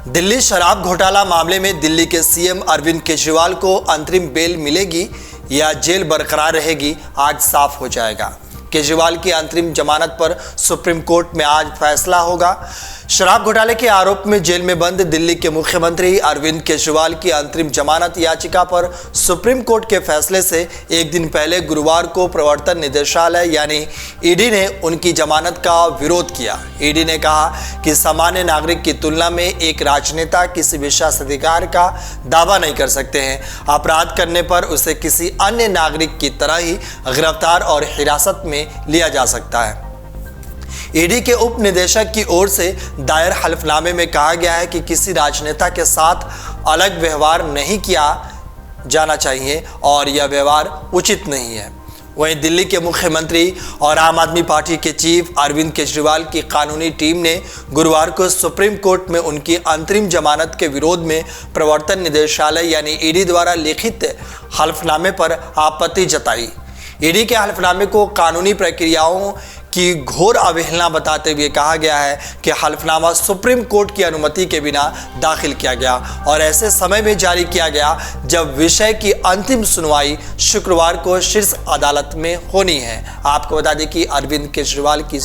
दिल्ली शराब घोटाला मामले में दिल्ली के सीएम अरविंद केजरीवाल को अंतरिम बेल मिलेगी या जेल बरकरार रहेगी, आज साफ हो जाएगा। केजरीवाल की अंतरिम जमानत पर सुप्रीम कोर्ट में आज फैसला होगा। शराब घोटाले के आरोप में जेल में बंद दिल्ली के मुख्यमंत्री अरविंद केजरीवाल की अंतरिम जमानत याचिका पर सुप्रीम कोर्ट के फैसले से एक दिन पहले गुरुवार को प्रवर्तन निदेशालय यानी ईडी ने उनकी जमानत का विरोध किया। ईडी ने कहा कि सामान्य नागरिक की तुलना में एक राजनेता किसी विशेषाधिकार का दावा नहीं कर सकते हैं। अपराध करने पर उसे किसी अन्य नागरिक की तरह ही गिरफ्तार और हिरासत में लिया जा सकता है। ईडी के उप निदेशक की ओर से दायर हलफनामे में कहा गया है कि किसी राजनेता के साथ अलग व्यवहार नहीं किया जाना चाहिए और यह व्यवहार उचित नहीं है। वहीं दिल्ली के मुख्यमंत्री और आम आदमी पार्टी के चीफ अरविंद केजरीवाल की कानूनी टीम ने गुरुवार को सुप्रीम कोर्ट में उनकी अंतरिम जमानत के विरोध में प्रवर्तन निदेशालय यानी ईडी द्वारा लिखित हलफनामे पर आपत्ति जताई। ईडी के हलफनामे को कानूनी प्रक्रियाओं की घोर अवहेलना बताते हुए कहा गया है कि हलफनामा सुप्रीम कोर्ट की अनुमति के बिना दाखिल किया गया और ऐसे समय में जारी किया गया जब विषय की अंतिम सुनवाई शुक्रवार को शीर्ष अदालत में होनी है। आपको बता दें कि अरविंद केजरीवाल की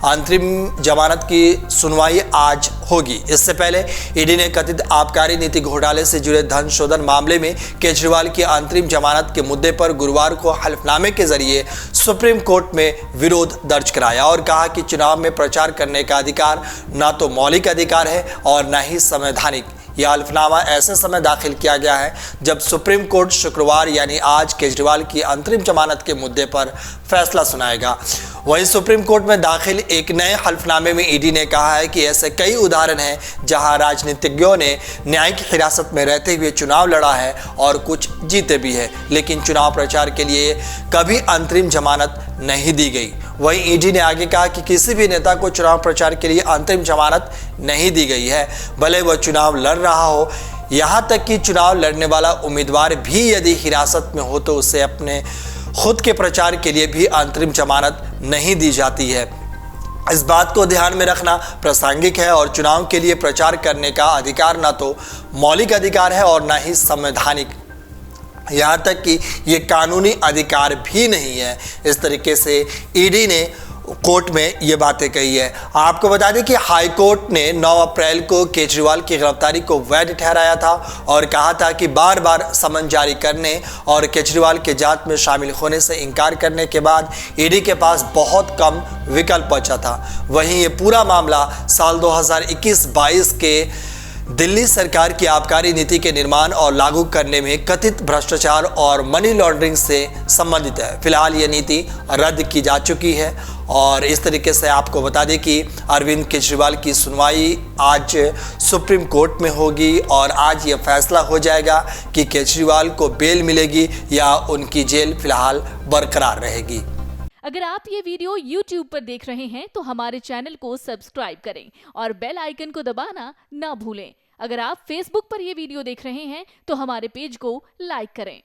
अंतरिम जमानत की सुनवाई आज होगी। इससे पहले ईडी ने कथित आबकारी नीति घोटाले से जुड़े धन शोधन मामले में केजरीवाल की अंतरिम जमानत के मुद्दे पर गुरुवार को हलफनामे के जरिए सुप्रीम कोर्ट में विरोध दर्ज कराया और कहा कि चुनाव में प्रचार करने का अधिकार ना तो मौलिक अधिकार है और ना ही संवैधानिक। यह हलफनामा ऐसे समय दाखिल किया गया है जब सुप्रीम कोर्ट शुक्रवार यानी आज केजरीवाल की अंतरिम जमानत के मुद्दे पर फैसला सुनाएगा। वहीं सुप्रीम कोर्ट में दाखिल एक नए हलफनामे में ईडी ने कहा है कि ऐसे कई उदाहरण हैं जहां राजनीतिज्ञों ने न्यायिक हिरासत में रहते हुए चुनाव लड़ा है और कुछ जीते भी है, लेकिन चुनाव प्रचार के लिए कभी अंतरिम जमानत नहीं दी गई। वहीं ईडी ने आगे कहा कि किसी भी नेता को चुनाव प्रचार के लिए अंतरिम जमानत नहीं दी गई है, भले वह चुनाव लड़ रहा हो। यहाँ तक कि चुनाव लड़ने वाला उम्मीदवार भी यदि हिरासत में हो तो उसे अपने खुद के प्रचार के लिए भी अंतरिम जमानत नहीं दी जाती है। इस बात को ध्यान में रखना प्रासंगिक है और चुनाव के लिए प्रचार करने का अधिकार ना तो मौलिक अधिकार है और ना ही संवैधानिक, यहाँ तक कि ये कानूनी अधिकार भी नहीं है। इस तरीके से ईडी ने कोर्ट में ये बातें कही है। आपको बता दें कि हाई कोर्ट ने 9 अप्रैल को केजरीवाल की गिरफ्तारी को वैध ठहराया था और कहा था कि बार बार समन जारी करने और केजरीवाल के जांच में शामिल होने से इनकार करने के बाद ईडी के पास बहुत कम विकल्प बचा था। वहीं ये पूरा मामला साल 2021-22 के दिल्ली सरकार की आबकारी नीति के निर्माण और लागू करने में कथित भ्रष्टाचार और मनी लॉन्ड्रिंग से संबंधित है। फिलहाल ये नीति रद्द की जा चुकी है और इस तरीके से आपको बता दें कि अरविंद केजरीवाल की सुनवाई आज सुप्रीम कोर्ट में होगी और आज ये फैसला हो जाएगा कि केजरीवाल को बेल मिलेगी या उनकी जेल फिलहाल बरकरार रहेगी। अगर आप ये वीडियो YouTube पर देख रहे हैं तो हमारे चैनल को सब्सक्राइब करें और बेल आइकन को दबाना ना भूलें। अगर आप Facebook पर ये वीडियो देख रहे हैं तो हमारे पेज को लाइक करें।